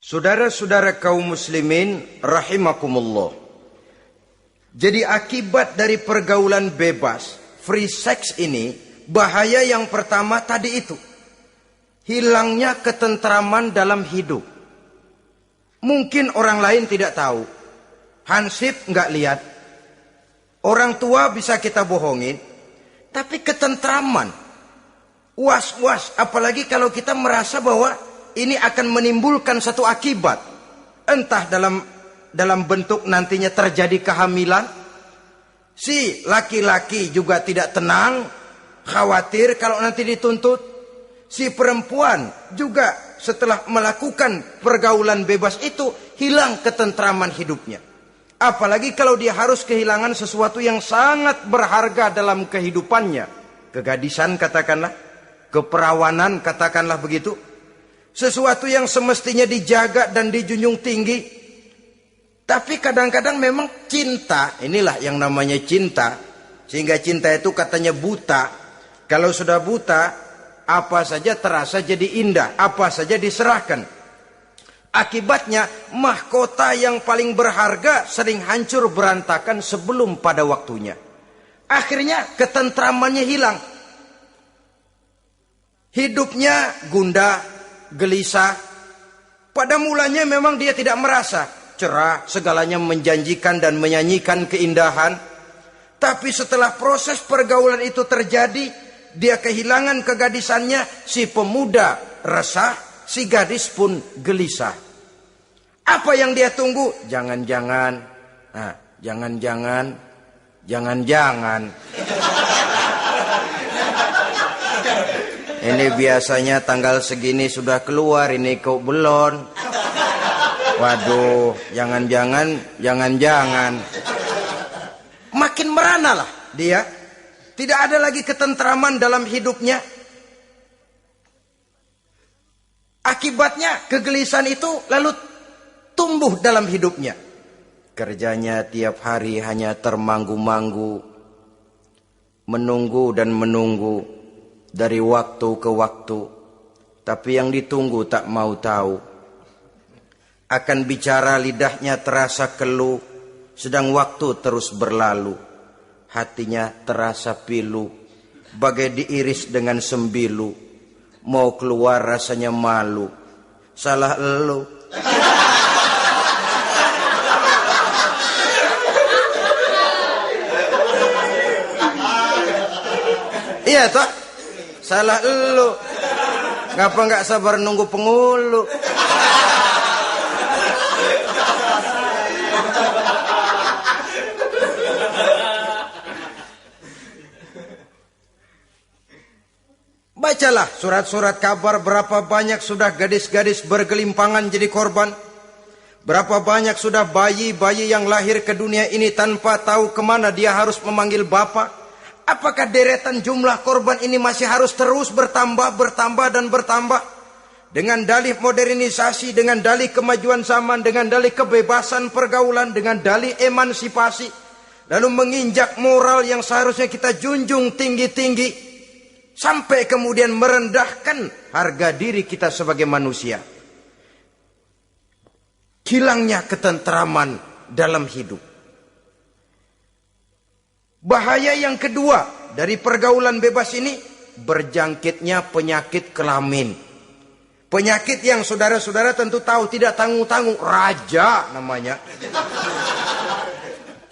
Saudara-saudara kaum muslimin rahimakumullah. Jadi akibat dari pergaulan bebas, free sex ini, bahaya yang pertama tadi itu. Hilangnya ketentraman dalam hidup. Mungkin orang lain tidak tahu. Hansip nggak lihat. Orang tua bisa kita bohongin. Tapi ketentraman. Was-was. Apalagi kalau kita merasa bahwa ini akan menimbulkan satu akibat. Entah dalam bentuk nantinya terjadi kehamilan. Si laki-laki juga tidak tenang. Khawatir kalau nanti dituntut. Si perempuan juga setelah melakukan pergaulan bebas itu hilang ketentraman hidupnya. Apalagi kalau dia harus kehilangan sesuatu yang sangat berharga dalam kehidupannya. Kegadisan katakanlah, keperawanan katakanlah begitu. Sesuatu yang semestinya dijaga dan dijunjung tinggi. Tapi kadang-kadang memang cinta, inilah yang namanya cinta. Sehingga cinta itu katanya buta. Kalau sudah buta, apa saja terasa jadi indah, apa saja diserahkan. Akibatnya mahkota yang paling berharga sering hancur berantakan sebelum pada waktunya. Akhirnya ketentramannya hilang. Hidupnya gundah, gelisah. Pada mulanya memang dia tidak merasa cerah, segalanya menjanjikan dan menyanyikan keindahan. Tapi setelah proses pergaulan itu terjadi, dia kehilangan kegadisannya, si pemuda resah, si gadis pun gelisah. Apa yang dia tunggu? Jangan-jangan. Nah, jangan-jangan. Ini biasanya tanggal segini sudah keluar, ini kok belum. Waduh, jangan-jangan. Makin merana lah dia. Tidak ada lagi ketentraman dalam hidupnya. Akibatnya kegelisahan itu lalu tumbuh dalam hidupnya. Kerjanya tiap hari hanya termanggu-manggu. Menunggu dan menunggu. Dari waktu ke waktu. Tapi yang ditunggu tak mau tahu. Akan bicara lidahnya terasa keluh. Sedang waktu terus berlalu. Hatinya terasa pilu, bagai diiris dengan sembilu. Mau keluar rasanya malu. Salah elu. Iya toh? Salah elu. Ngapa nggak sabar nunggu pengulu? Bacalah surat-surat kabar berapa banyak sudah gadis-gadis bergelimpangan jadi korban. Berapa banyak sudah bayi-bayi yang lahir ke dunia ini tanpa tahu kemana dia harus memanggil bapak. Apakah deretan jumlah korban ini masih harus terus bertambah dan bertambah? Dengan dalih modernisasi, dengan dalih kemajuan zaman, dengan dalih kebebasan pergaulan, dengan dalih emansipasi. Lalu menginjak moral yang seharusnya kita junjung tinggi-tinggi. Sampai kemudian merendahkan harga diri kita sebagai manusia. Hilangnya ketentraman dalam hidup. Bahaya yang kedua dari pergaulan bebas ini, berjangkitnya penyakit kelamin. Penyakit yang saudara-saudara tentu tahu, tidak tanggung-tanggung. Raja namanya.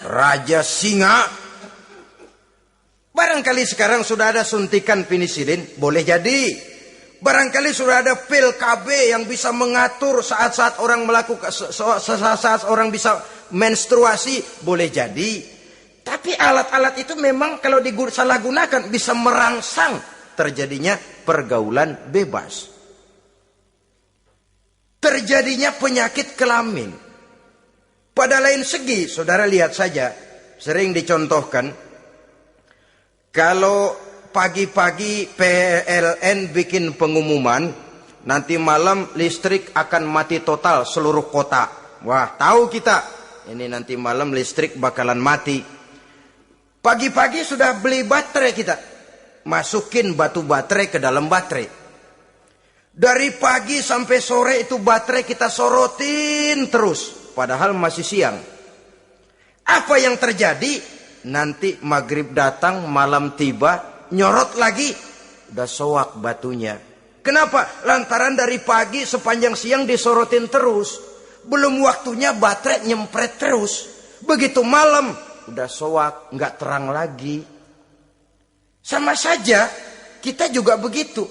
Raja singa. Barangkali sekarang sudah ada suntikan penisilin, boleh jadi. Barangkali sudah ada pil KB yang bisa mengatur saat-saat orang melakukan, saat orang bisa menstruasi, boleh jadi. Tapi alat-alat itu memang kalau disalahgunakan bisa merangsang terjadinya pergaulan bebas. Terjadinya penyakit kelamin. Pada lain segi, saudara lihat saja, sering dicontohkan. Kalau pagi-pagi PLN bikin pengumuman, nanti malam listrik akan mati total seluruh kota. Wah, tahu kita, ini nanti malam listrik bakalan mati. Pagi-pagi sudah beli baterai kita. Masukin batu baterai ke dalam baterai. Dari pagi sampai sore itu baterai kita sorotin terus. Padahal masih siang. Apa yang terjadi? Nanti maghrib datang, malam tiba, nyorot lagi. Udah soak batunya. Kenapa? Lantaran dari pagi sepanjang siang disorotin terus. Belum waktunya baterai nyempret terus. Begitu malam, udah soak, nggak terang lagi. Sama saja, kita juga begitu.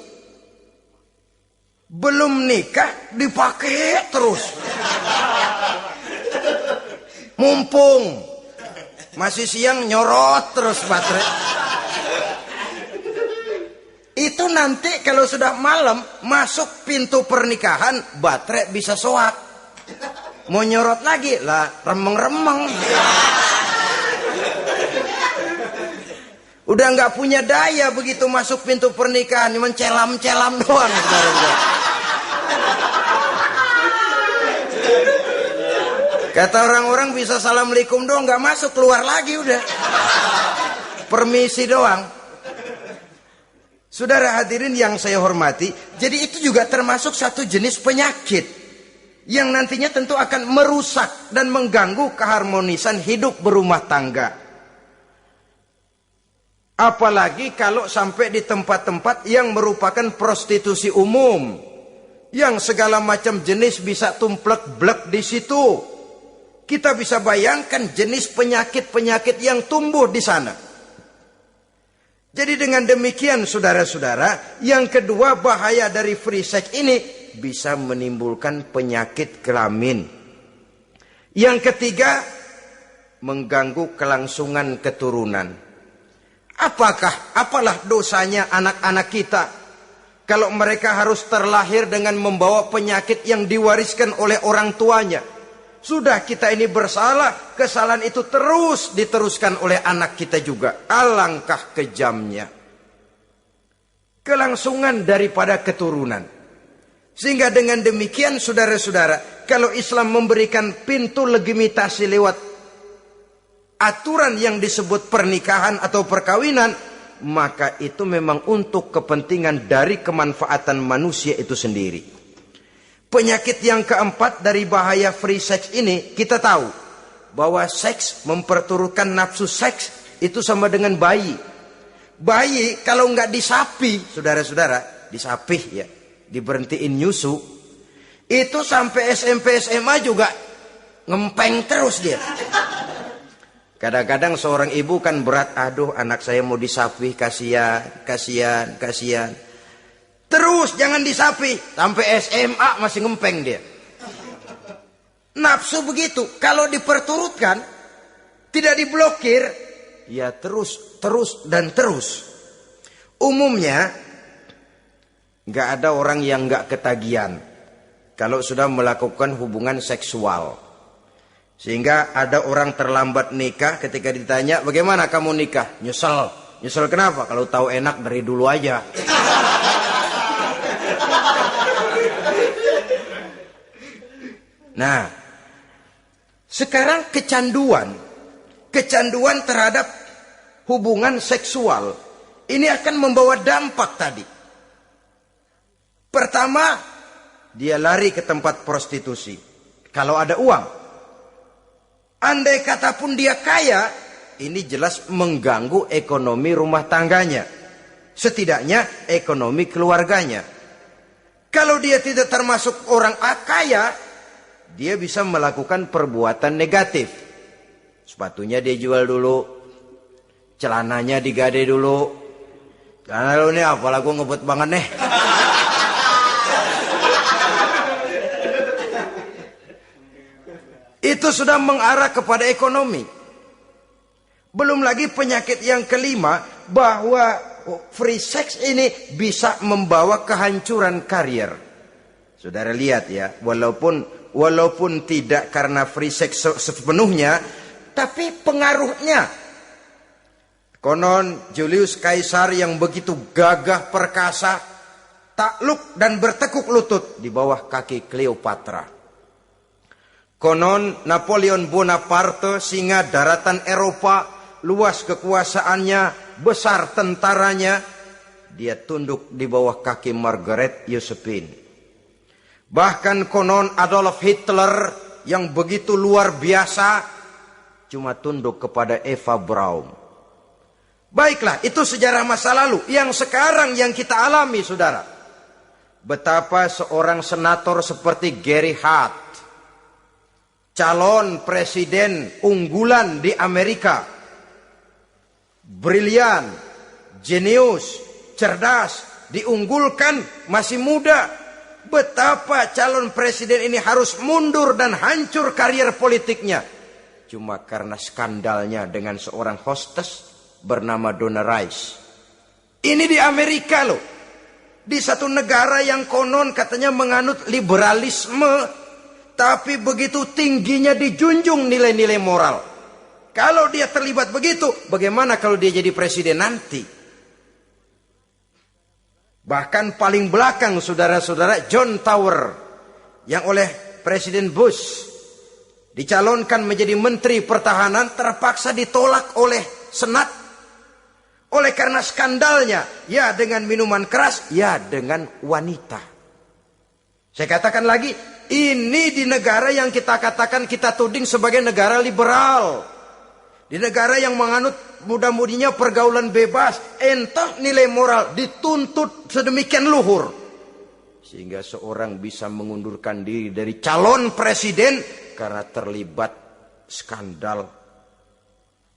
Belum nikah dipakai terus. Mumpung masih siang nyorot terus baterai. Itu nanti kalau sudah malam masuk pintu pernikahan baterai bisa soak. Mau nyorot lagi lah remeng-remeng. Udah nggak punya daya begitu masuk pintu pernikahan, cuma celam-celam doang. Kata orang-orang bisa assalamualaikum doang, nggak masuk, keluar lagi udah. Permisi doang. Saudara hadirin yang saya hormati, jadi itu juga termasuk satu jenis penyakit yang nantinya tentu akan merusak dan mengganggu keharmonisan hidup berumah tangga. Apalagi kalau sampai di tempat-tempat yang merupakan prostitusi umum, yang segala macam jenis bisa tumplek-blek di situ. Kita bisa bayangkan jenis penyakit-penyakit yang tumbuh di sana. Jadi dengan demikian saudara-saudara, yang kedua bahaya dari free sex ini bisa menimbulkan penyakit kelamin. Yang ketiga, mengganggu kelangsungan keturunan. Apalah dosanya anak-anak kita kalau mereka harus terlahir dengan membawa penyakit yang diwariskan oleh orang tuanya? Sudah kita ini bersalah, kesalahan itu terus diteruskan oleh anak kita juga. Alangkah kejamnya kelangsungan daripada keturunan. Sehingga dengan demikian saudara-saudara, kalau Islam memberikan pintu legitimasi lewat aturan yang disebut pernikahan atau perkawinan, maka itu memang untuk kepentingan dari kemanfaatan manusia itu sendiri. Penyakit yang keempat dari bahaya free sex ini, kita tahu bahwa seks memperturutkan nafsu seks itu sama dengan bayi. Bayi kalau nggak disapi, saudara-saudara, disapih ya, diberhentiin nyusu, itu sampai SMP SMA juga ngempeng terus dia. Kadang-kadang seorang ibu kan berat, aduh anak saya mau disapih, kasihan. Terus jangan disapi, sampai SMA masih ngempeng dia. Nafsu begitu, kalau diperturutkan, tidak diblokir, ya terus dan terus. Umumnya nggak ada orang yang nggak ketagihan kalau sudah melakukan hubungan seksual. Sehingga ada orang terlambat nikah, ketika ditanya bagaimana kamu nikah, nyesel kenapa? Kalau tahu enak dari dulu aja. Nah, sekarang kecanduan terhadap hubungan seksual ini akan membawa dampak tadi. Pertama, dia lari ke tempat prostitusi. Kalau ada uang, andai kata pun dia kaya, ini jelas mengganggu ekonomi rumah tangganya. Setidaknya ekonomi keluarganya. Kalau dia tidak termasuk orang kaya, dia bisa melakukan perbuatan negatif. Sepatunya dia jual dulu, celananya digade dulu. Celana lu nih apalah gue ngebut banget nih. Itu sudah mengarah kepada ekonomi. Belum lagi penyakit yang kelima, bahwa free sex ini bisa membawa kehancuran karier. Saudara lihat ya, walaupun tidak karena free sex sepenuhnya, tapi pengaruhnya. Konon Julius Caesar yang begitu gagah perkasa, takluk dan bertekuk lutut di bawah kaki Cleopatra. Konon Napoleon Bonaparte, singa daratan Eropa, luas kekuasaannya, besar tentaranya, dia tunduk di bawah kaki Margaret Josephine. Bahkan konon Adolf Hitler yang begitu luar biasa cuma tunduk kepada Eva Braun. Baiklah, itu sejarah masa lalu. Yang sekarang yang kita alami, saudara. Betapa seorang senator seperti Gary Hart, calon presiden unggulan di Amerika, brilian, jenius, cerdas, diunggulkan, masih muda. Betapa calon presiden ini harus mundur dan hancur karier politiknya cuma karena skandalnya dengan seorang hostess bernama Donna Rice. Ini di Amerika loh, di satu negara yang konon katanya menganut liberalisme, tapi begitu tingginya dijunjung nilai-nilai moral. Kalau dia terlibat begitu, bagaimana kalau dia jadi presiden nanti? Bahkan paling belakang, saudara-saudara, John Tower yang oleh Presiden Bush dicalonkan menjadi Menteri Pertahanan terpaksa ditolak oleh Senat. Oleh karena skandalnya, ya dengan minuman keras, ya dengan wanita. Saya katakan lagi, ini di negara yang kita katakan kita tuding sebagai negara liberal. Di negara yang menganut mudah-mudinya pergaulan bebas, entah nilai moral dituntut sedemikian luhur. Sehingga seorang bisa mengundurkan diri dari calon presiden karena terlibat skandal.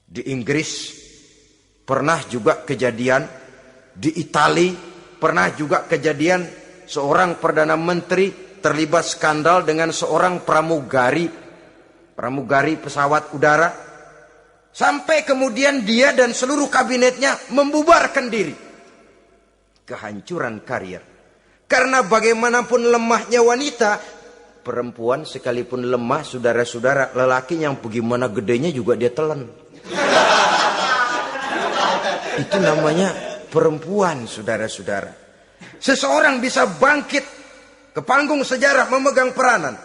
Di Inggris pernah juga kejadian, di Italia pernah juga kejadian seorang Perdana Menteri terlibat skandal dengan seorang pramugari pesawat udara. Sampai kemudian dia dan seluruh kabinetnya membubarkan diri. Kehancuran karier. Karena bagaimanapun lemahnya wanita, perempuan sekalipun lemah, saudara-saudara, lelaki yang bagaimana gedenya juga dia telan. Itu namanya perempuan, saudara-saudara. Seseorang bisa bangkit ke panggung sejarah memegang peranan.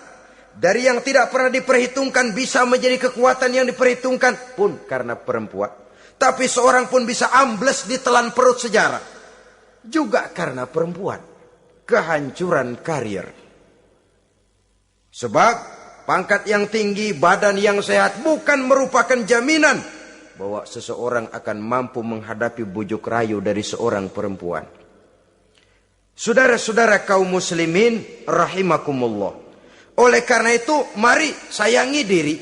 Dari yang tidak pernah diperhitungkan bisa menjadi kekuatan yang diperhitungkan pun karena perempuan. Tapi seorang pun bisa ambles di telan perut sejarah juga karena perempuan. Kehancuran karier. Sebab pangkat yang tinggi, badan yang sehat bukan merupakan jaminan bahwa seseorang akan mampu menghadapi bujuk rayu dari seorang perempuan. Saudara-saudara kaum muslimin rahimakumullah. Oleh karena itu, mari sayangi diri,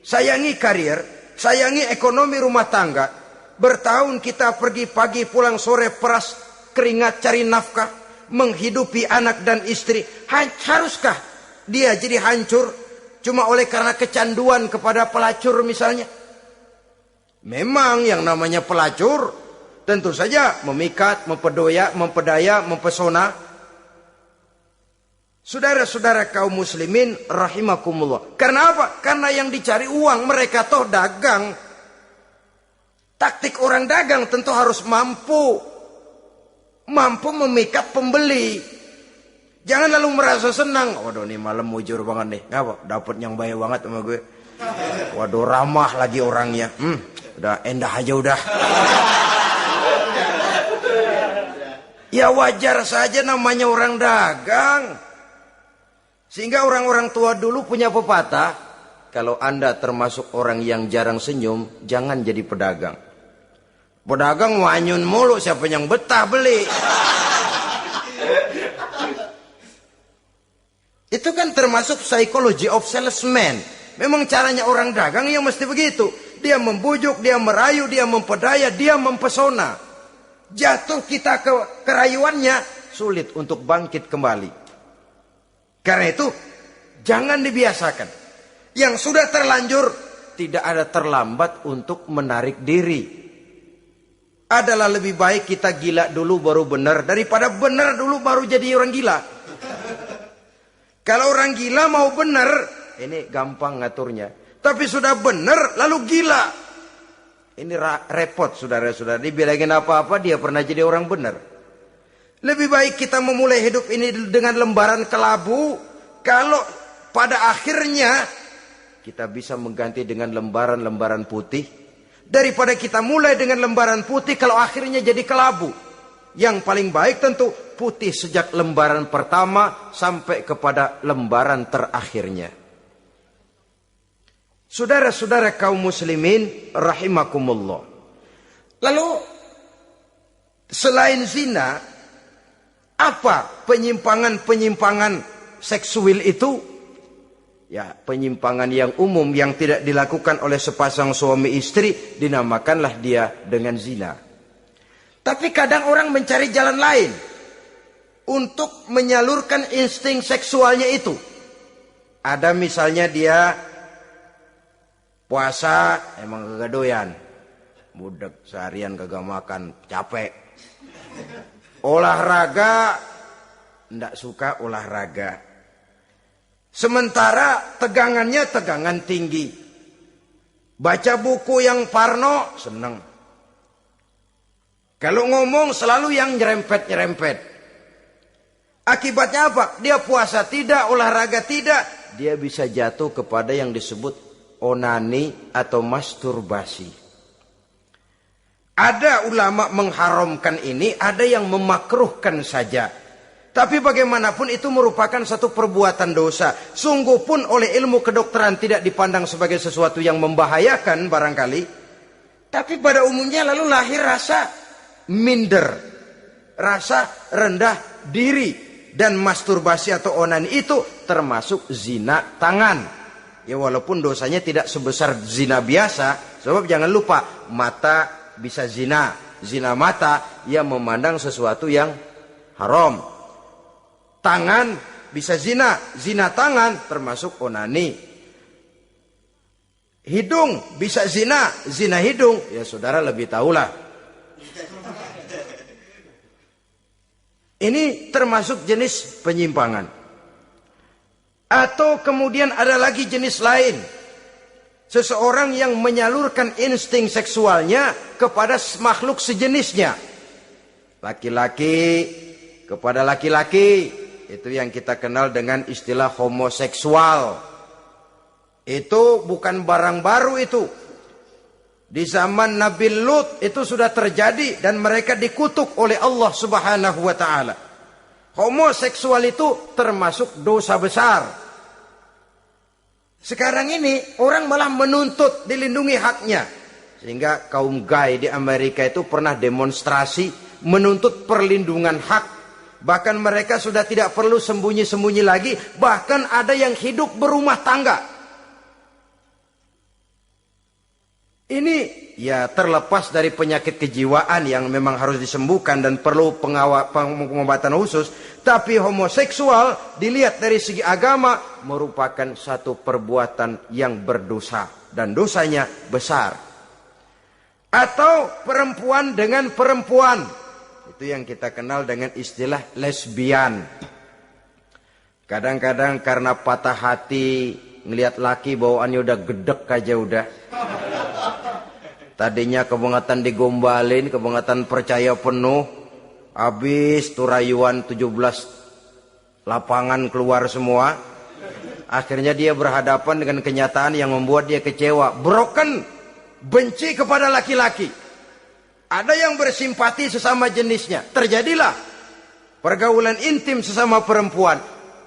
sayangi karier, sayangi ekonomi rumah tangga. Bertahun kita pergi pagi pulang sore peras keringat cari nafkah, menghidupi anak dan istri. Haruskah dia jadi hancur cuma oleh karena kecanduan kepada pelacur misalnya? Memang yang namanya pelacur tentu saja memikat, mempedaya, mempesona. Saudara-saudara kaum muslimin rahimakumullah. Karena apa? Karena yang dicari uang, mereka toh dagang. Taktik orang dagang tentu harus mampu memikat pembeli. Jangan lalu merasa senang. Waduh, ini malam mujur banget nih. Ngapa? Dapat yang baik banget sama gue. Waduh, ramah lagi orangnya. Udah endah aja udah. Ya wajar saja namanya orang dagang. Sehingga orang-orang tua dulu punya pepatah, kalau Anda termasuk orang yang jarang senyum, jangan jadi pedagang. Pedagang wanyun mulu, siapa yang betah beli? Itu kan termasuk psychology of salesman. Memang caranya orang dagang yang mesti begitu. Dia membujuk, dia merayu, dia mempedaya, dia mempesona. Jatuh kita ke kerayuannya, sulit untuk bangkit kembali. Karena itu, jangan dibiasakan. Yang sudah terlanjur, tidak ada terlambat untuk menarik diri. Adalah lebih baik kita gila dulu baru benar, daripada benar dulu baru jadi orang gila. Kalau orang gila mau benar, ini gampang ngaturnya. Tapi sudah benar, lalu gila. Ini repot, saudara-saudara. Dibilangin apa-apa, dia pernah jadi orang benar. Lebih baik kita memulai hidup ini dengan lembaran kelabu. Kalau pada akhirnya kita bisa mengganti dengan lembaran-lembaran putih. Daripada kita mulai dengan lembaran putih kalau akhirnya jadi kelabu. Yang paling baik tentu putih sejak lembaran pertama sampai kepada lembaran terakhirnya. Saudara-saudara kaum muslimin rahimakumullah. Lalu selain zina, apa penyimpangan-penyimpangan seksual itu? Ya, penyimpangan yang umum yang tidak dilakukan oleh sepasang suami istri dinamakanlah dia dengan zina. Tapi kadang orang mencari jalan lain untuk menyalurkan insting seksualnya itu. Ada misalnya dia puasa emang kagak doyan. Budak seharian kagak makan, capek. Olahraga ndak suka olahraga. Sementara tegangannya tegangan tinggi. Baca buku yang parno seneng. Kalau ngomong selalu yang nyerempet-nyerempet. Akibatnya apa? Dia puasa tidak, olahraga tidak. Dia bisa jatuh kepada yang disebut onani atau masturbasi. Ada ulama mengharamkan ini, ada yang memakruhkan saja. Tapi bagaimanapun itu merupakan satu perbuatan dosa. Sungguh pun oleh ilmu kedokteran tidak dipandang sebagai sesuatu yang membahayakan barangkali. Tapi pada umumnya lalu lahir rasa minder, rasa rendah diri, dan masturbasi atau onani itu termasuk zina tangan. Ya walaupun dosanya tidak sebesar zina biasa, sebab jangan lupa mata bisa zina, zina mata yang memandang sesuatu yang haram. Tangan bisa zina, zina tangan termasuk onani. Hidung bisa zina, zina hidung, ya saudara lebih tahulah. Ini termasuk jenis penyimpangan. Atau kemudian ada lagi jenis lain. Seseorang yang menyalurkan insting seksualnya kepada makhluk sejenisnya. Laki-laki kepada laki-laki. Itu yang kita kenal dengan istilah homoseksual. Itu bukan barang baru itu. Di zaman Nabi Lut itu sudah terjadi dan mereka dikutuk oleh Allah Subhanahu wa taala. Homoseksual itu termasuk dosa besar. Sekarang ini orang malah menuntut dilindungi haknya. Sehingga kaum gay di Amerika itu pernah demonstrasi menuntut perlindungan hak. Bahkan mereka sudah tidak perlu sembunyi-sembunyi lagi, bahkan ada yang hidup berumah tangga. Ini ya terlepas dari penyakit kejiwaan yang memang harus disembuhkan dan perlu pengobatan khusus. Tapi homoseksual dilihat dari segi agama merupakan satu perbuatan yang berdosa. Dan dosanya besar. Atau perempuan dengan perempuan. Itu yang kita kenal dengan istilah lesbian. Kadang-kadang karena patah hati ngelihat laki bawaannya udah gedek aja udah. Tadinya kebangatan digombalin, kebangatan percaya penuh. Habis tuh rayuan 17 lapangan keluar semua. Akhirnya dia berhadapan dengan kenyataan yang membuat dia kecewa. Broken, benci kepada laki-laki. Ada yang bersimpati sesama jenisnya. Terjadilah pergaulan intim sesama perempuan.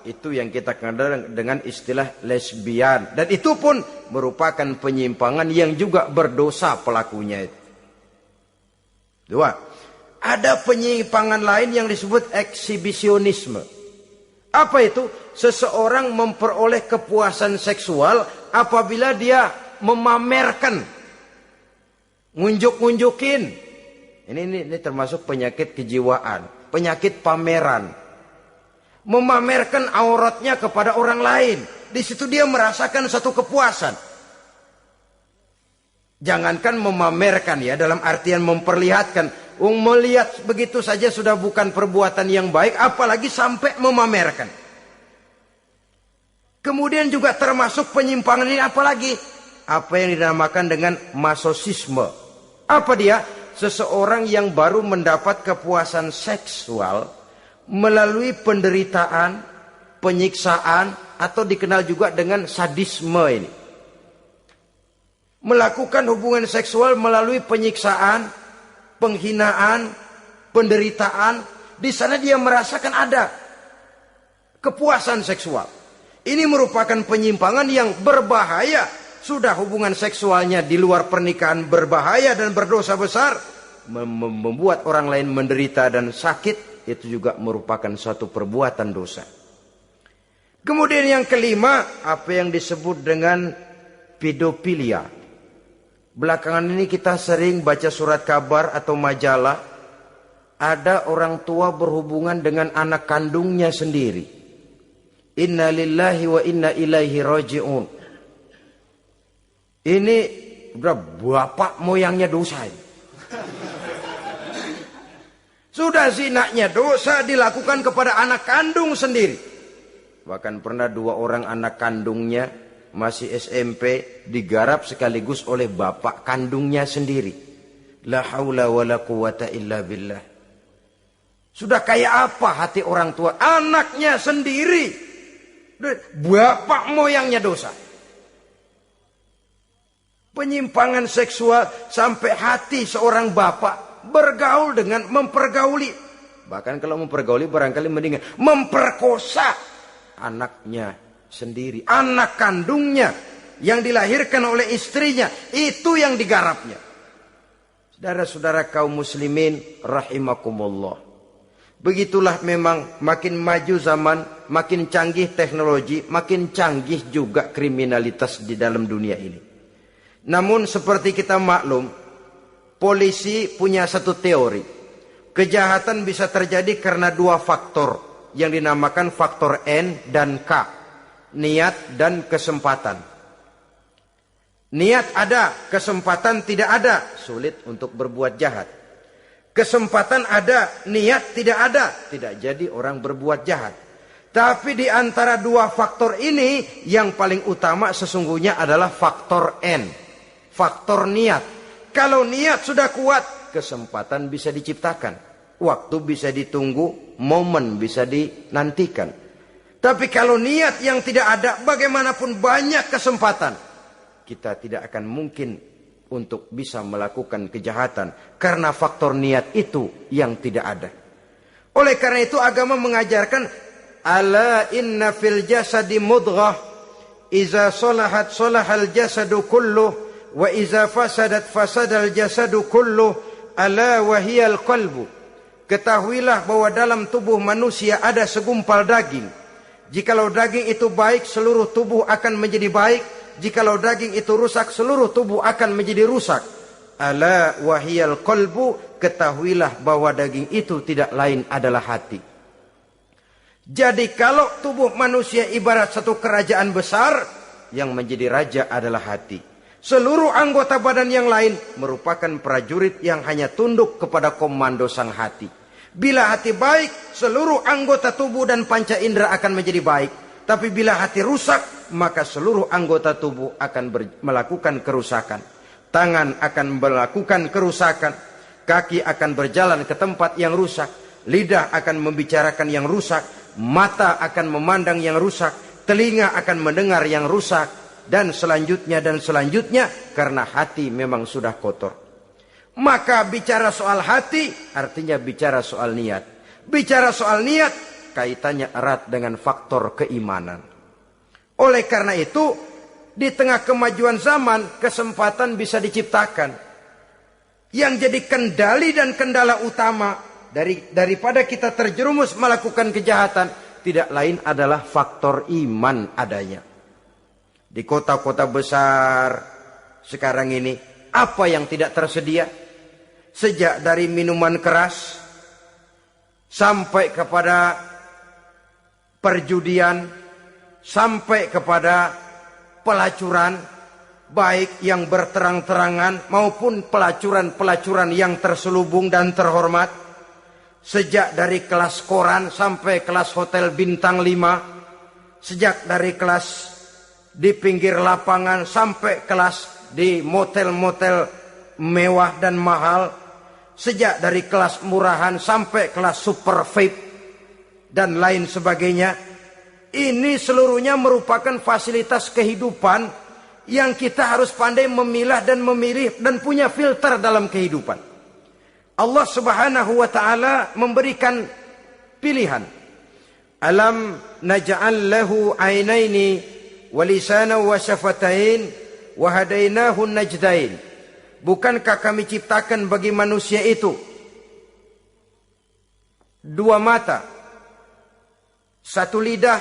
Itu yang kita kenal dengan istilah lesbian. Dan itu pun merupakan penyimpangan yang juga berdosa pelakunya itu. Dua. Ada penyimpangan lain yang disebut eksibisionisme. Apa itu? Seseorang memperoleh kepuasan seksual apabila dia memamerkan. Ngunjuk-ngunjukin. Ini termasuk penyakit kejiwaan. Penyakit pameran. Memamerkan auratnya kepada orang lain. Di situ dia merasakan satu kepuasan. Jangankan memamerkan ya, dalam artian memperlihatkan. Melihat begitu saja sudah bukan perbuatan yang baik, apalagi sampai memamerkan. Kemudian juga termasuk penyimpangan ini apalagi? Apa yang dinamakan dengan masochisme. Apa dia? Seseorang yang baru mendapat kepuasan seksual melalui penderitaan, penyiksaan, atau dikenal juga dengan sadisme ini. Melakukan hubungan seksual melalui penyiksaan, penghinaan, penderitaan. Di sana dia merasakan ada kepuasan seksual. Ini merupakan penyimpangan yang berbahaya. Sudah hubungan seksualnya di luar pernikahan berbahaya dan berdosa besar. Membuat orang lain menderita dan sakit. Itu juga merupakan suatu perbuatan dosa. Kemudian yang kelima, apa yang disebut dengan pedofilia. Belakangan ini kita sering baca surat kabar atau majalah. Ada orang tua berhubungan dengan anak kandungnya sendiri. Inna lillahi wa inna ilaihi raji'un. Ini udah bapak moyangnya dosa ini. Sudah zinanya dosa dilakukan kepada anak kandung sendiri. Bahkan pernah 2 orang anak kandungnya masih SMP digarap sekaligus oleh bapak kandungnya sendiri. La haula wa la quwata illa billah. Sudah kayak apa hati orang tua? Anaknya sendiri. Bapak moyangnya dosa. Penyimpangan seksual sampai hati seorang bapak bergaul dengan mempergauli. Bahkan kalau mempergauli barangkali mendingan memperkosa anaknya sendiri. Anak kandungnya yang dilahirkan oleh istrinya. Itu yang digarapnya. Saudara-saudara kaum muslimin rahimakumullah. Begitulah memang makin maju zaman, makin canggih teknologi, makin canggih juga kriminalitas di dalam dunia ini. Namun seperti kita maklum, polisi punya satu teori. Kejahatan bisa terjadi karena 2 faktor yang dinamakan faktor N dan K. Niat dan kesempatan. Niat ada, kesempatan tidak ada, sulit untuk berbuat jahat. Kesempatan ada, niat tidak ada, tidak jadi orang berbuat jahat. Tapi di antara 2 faktor ini, yang paling utama sesungguhnya adalah faktor N. Faktor niat. Kalau niat sudah kuat, kesempatan bisa diciptakan. Waktu bisa ditunggu, momen bisa dinantikan. Tapi kalau niat yang tidak ada, bagaimanapun banyak kesempatan, kita tidak akan mungkin untuk bisa melakukan kejahatan karena faktor niat itu yang tidak ada. Oleh karena itu agama mengajarkan ala inna fil jasadi mudghah iza salahat salahal jasadu kulluh wa iza fasadat fasadal jasadu kulluh ala wa hiyal qalbu. Ketahuilah bahwa dalam tubuh manusia ada segumpal daging. Jikalau daging itu baik, seluruh tubuh akan menjadi baik. Jikalau daging itu rusak, seluruh tubuh akan menjadi rusak. Ala wahiyal qalbu, ketahuilah bahwa daging itu tidak lain adalah hati. Jadi kalau tubuh manusia ibarat satu kerajaan besar, yang menjadi raja adalah hati. Seluruh anggota badan yang lain merupakan prajurit yang hanya tunduk kepada komando sang hati. Bila hati baik, seluruh anggota tubuh dan panca indera akan menjadi baik. Tapi bila hati rusak, maka seluruh anggota tubuh akan melakukan kerusakan. Tangan akan melakukan kerusakan. Kaki akan berjalan ke tempat yang rusak. Lidah akan membicarakan yang rusak. Mata akan memandang yang rusak. Telinga akan mendengar yang rusak. Dan selanjutnya karena hati memang sudah kotor. Maka bicara soal hati artinya bicara soal niat. Bicara soal niat kaitannya erat dengan faktor keimanan. Oleh karena itu, di tengah kemajuan zaman, kesempatan bisa diciptakan. Yang jadi kendali dan kendala utama daripada kita terjerumus melakukan kejahatan, tidak lain adalah faktor iman adanya. Di kota-kota besar sekarang ini, apa yang tidak tersedia? Sejak dari minuman keras, sampai kepada perjudian, sampai kepada pelacuran, baik yang berterang-terangan maupun pelacuran-pelacuran yang terselubung dan terhormat. Sejak dari kelas koran sampai kelas hotel bintang 5, sejak dari kelas di pinggir lapangan sampai kelas di motel-motel mewah dan mahal, sejak dari kelas murahan sampai kelas super VIP dan lain sebagainya. Ini seluruhnya merupakan fasilitas kehidupan yang kita harus pandai memilah dan memilih dan punya filter dalam kehidupan. Allah Subhanahu wa taala memberikan pilihan. Alam naj'al lahu 'ainaini wa lisanan wa syafatain wa hadainahu najdain. Bukankah kami ciptakan bagi manusia itu dua mata, satu lidah,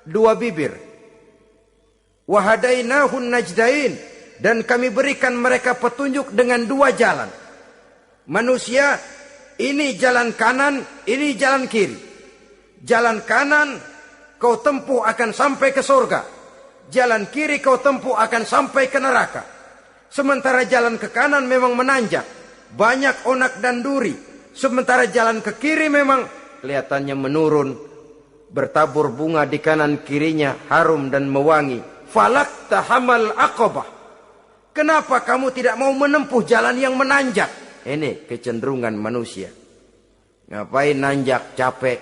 dua bibir. Wa hadainahu najdain, dan kami berikan mereka petunjuk dengan dua jalan. Manusia, ini jalan kanan, ini jalan kiri. Jalan kanan kau tempuh akan sampai ke surga. Jalan kiri kau tempuh akan sampai ke neraka. Sementara jalan ke kanan memang menanjak, banyak onak dan duri. Sementara jalan ke kiri memang kelihatannya menurun, bertabur bunga di kanan kirinya, harum dan mewangi. Falak tahamal aqabah. Kenapa kamu tidak mau menempuh jalan yang menanjak? Ini kecenderungan manusia. Ngapain nanjak, capek.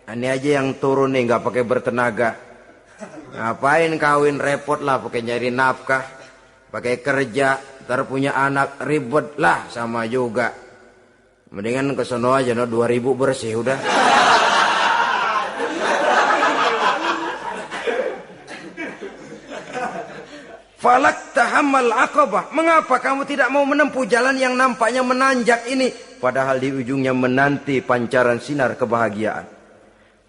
Ini aja yang turun nih nggak pakai bertenaga. Ngapain kawin, repot lah pakai nyari nafkah, pakai kerja, ntar punya anak ribet lah, sama juga. Mendingan ke sono aja, no 2000 bersih udah. Falak tahammal aqabah. Mengapa kamu tidak mau menempuh jalan yang nampaknya menanjak ini, padahal di ujungnya menanti pancaran sinar kebahagiaan?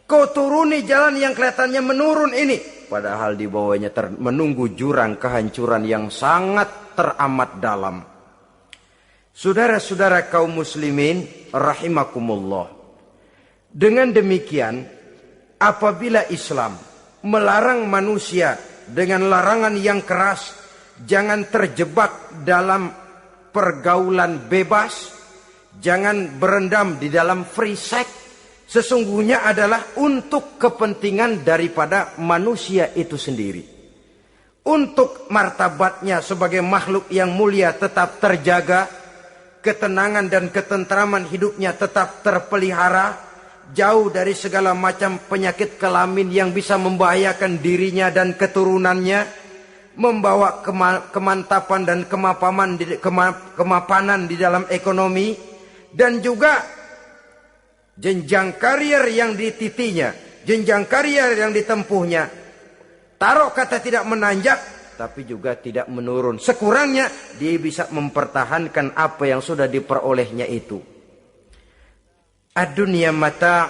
Kau turuni jalan yang kelihatannya menurun ini, padahal di bawahnya menunggu jurang kehancuran yang sangat teramat dalam. Saudara-saudara kaum muslimin rahimakumullah. Dengan demikian, apabila Islam melarang manusia dengan larangan yang keras, jangan terjebak dalam pergaulan bebas, jangan berendam di dalam free sex, sesungguhnya adalah untuk kepentingan daripada manusia itu sendiri. Untuk martabatnya sebagai makhluk yang mulia tetap terjaga, ketenangan dan ketentraman hidupnya tetap terpelihara, jauh dari segala macam penyakit kelamin yang bisa membahayakan dirinya dan keturunannya, membawa kemantapan dan kemapanan di dalam ekonomi, dan juga jenjang karier yang dititinya, jenjang karier yang ditempuhnya. Taruh kata tidak menanjak, tapi juga tidak menurun. Sekurangnya dia bisa mempertahankan apa yang sudah diperolehnya itu. Ad-dunya mata'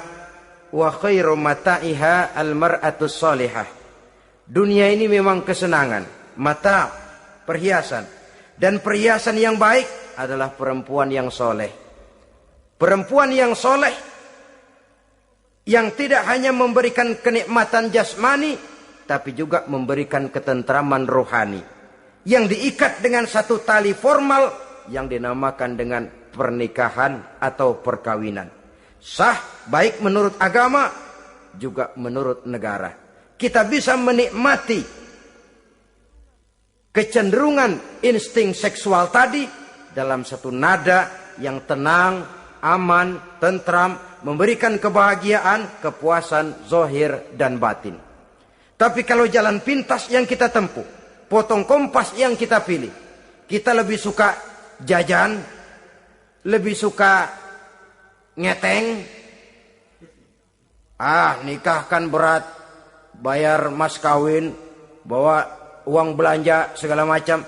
wa khairu mata'iha al-mar'atus salihah. Dunia ini memang kesenangan, mata', perhiasan. Dan perhiasan yang baik adalah perempuan yang soleh. Perempuan yang soleh yang tidak hanya memberikan kenikmatan jasmani, tapi juga memberikan ketentraman rohani, yang diikat dengan satu tali formal yang dinamakan dengan pernikahan atau perkawinan. Sah baik menurut agama juga menurut negara. Kita bisa menikmati kecenderungan insting seksual tadi dalam satu nada yang tenang, aman, tentram, memberikan kebahagiaan, kepuasan zahir dan batin. Tapi kalau jalan pintas yang kita tempuh, potong kompas yang kita pilih, kita lebih suka jajan, lebih suka ngeteng. Nikah kan berat, bayar mas kawin, bawa uang belanja segala macam.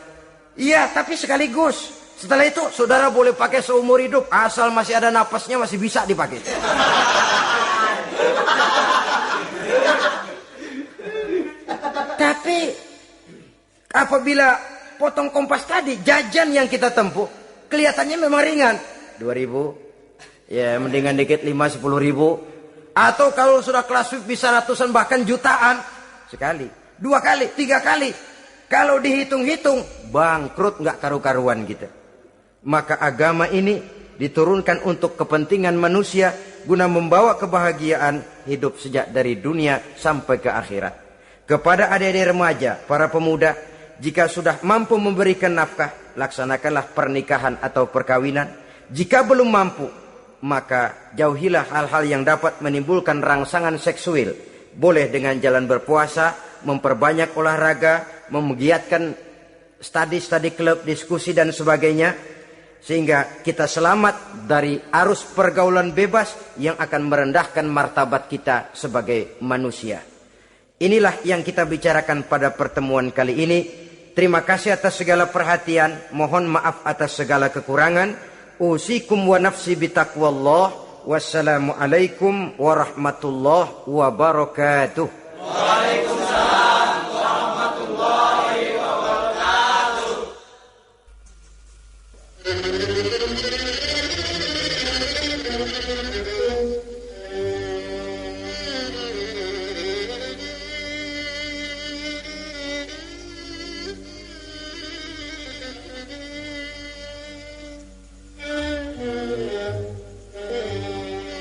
Iya, tapi sekaligus. Setelah itu saudara boleh pakai seumur hidup, asal masih ada napasnya masih bisa dipakai. Tapi apabila potong kompas tadi, jajan yang kita tempuh kelihatannya memang ringan, 2000, ya mendingan dikit 5-10 ribu. Atau kalau sudah kelas VIP bisa ratusan bahkan jutaan. Sekali, 2 kali, 3 kali. Kalau dihitung-hitung bangkrut nggak karu-karuan gitu. Maka agama ini diturunkan untuk kepentingan manusia, guna membawa kebahagiaan hidup sejak dari dunia sampai ke akhirat. Kepada adik-adik remaja, para pemuda, jika sudah mampu memberikan nafkah, laksanakanlah pernikahan atau perkawinan. Jika belum mampu, maka jauhilah hal-hal yang dapat menimbulkan rangsangan seksual. Boleh dengan jalan berpuasa, memperbanyak olahraga, menggiatkan studi-studi klub, diskusi dan sebagainya. sehingga kita selamat dari arus pergaulan bebas yang akan merendahkan martabat kita sebagai manusia. Inilah yang kita bicarakan pada pertemuan kali ini. Terima kasih atas segala perhatian. Mohon maaf atas segala kekurangan. Usikum wa nafsi bitaqwallah. Wassalamualaikum warahmatullahi wabarakatuh.